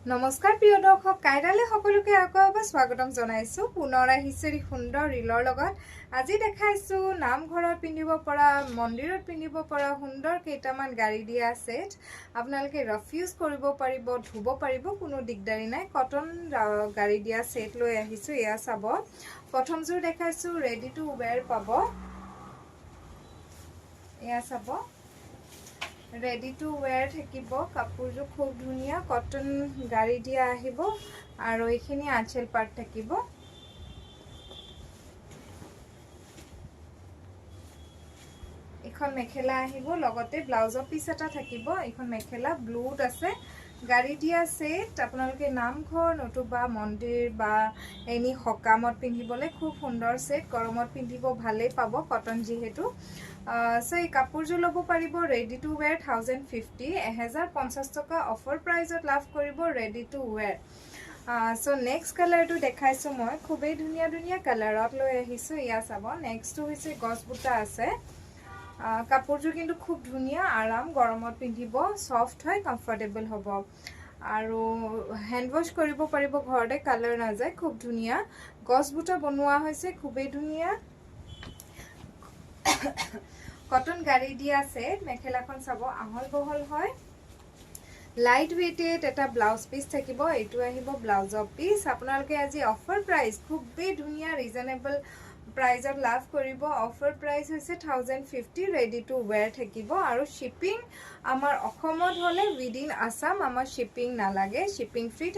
নমস্কাৰ প্ৰিয় দৰ্শক কাইৰালে সকলোকে আকৌ এবাৰ স্বাগতম জনাইছো পুনৰ আহিছো সুন্দৰ ৰিলৰ লগত আজি দেখাইছো নামঘৰত পিন্ধিব পৰা মন্দিৰত পিন্ধিব পৰা সুন্দৰ কেইটামান গাড়ী দিয়া সেট আপোনালোকে ৰফ ইউজ কৰিব পাৰিব ধুব পাৰিব কোনো দিগদাৰি নাই কটন গাড়ী দিয়া সেট লৈ আহিছো এয়া চাব প্ৰথম জোৰ দেখাইছো ৰেডি টু ওয়্যাৰ পাব এয়া চাব Ready to wear থাকিব কাপোৰটো খুব ধুনিয়া কটন গাড়ী দিয়া আহিব আৰু এইখিনি আঁচল পাৰ্ট থাকিব এখন মেখেলা আহিব লগতে ব্লাউজৰ পিস এটা থাকিব এখন মেখেলা ব্লুত আছে গাড়ী দিয়া সেট আপোনালোকে নামঘৰ নতুবা মন্দিৰ বা এনি হকামত পিন্ধিবলৈ খুব সুন্দৰ সেট গৰমত পিন্ধিব ভালেই পাব কটন যেহেতু সো এই কাপোৰজোৰ ল'ব পাৰিব ৰেডি টু ওয়্যাৰ 1050 1050 টকা অফাৰ প্ৰাইজত লাভ কৰিব ready to where so next কালাৰটো দেখাইছো মই খুবেই ধুনিয়া ধুনিয়া কালাৰত লৈ আহিছো ইয়া চাব নেক্সটটো হৈছে গছবুটা আছে কাপোৰজোৰ কিন্তু খুব ধুনিয়া আৰাম গৰমত পিন্ধিব সফট হয় কমফৰ্টেবল হ'ব আৰু হ্যান্ড ওয়াশ কৰিব পাৰিব ঘৰতে কালাৰ না যায় খুব ধুনিয়া গছবুটা বনোৱা হৈছে খুবেই ধুনিয়া কটন গাড়ী দিয়া সেট মেখেলাখন চাব আহল বহল হয় লাইট ওয়েটেড এটা ব্লাউজ পিস থাকিব এটো আহিব ব্লাউজৰ পিস আপোনালোকে আজি অফাৰ প্ৰাইস খুবেই ধুনিয়া ৰিজনেবল প্ৰাইজত লাভ কৰিব অফাৰ প্ৰাইস হৈছে 1050 ৰেডি টু ওয়্যাৰ থাকিব আৰু শিপিং আমাৰ অসমত হলে উইদিন আসাম আমাৰ শিপিং নালাগে শিপিং ফ্ৰী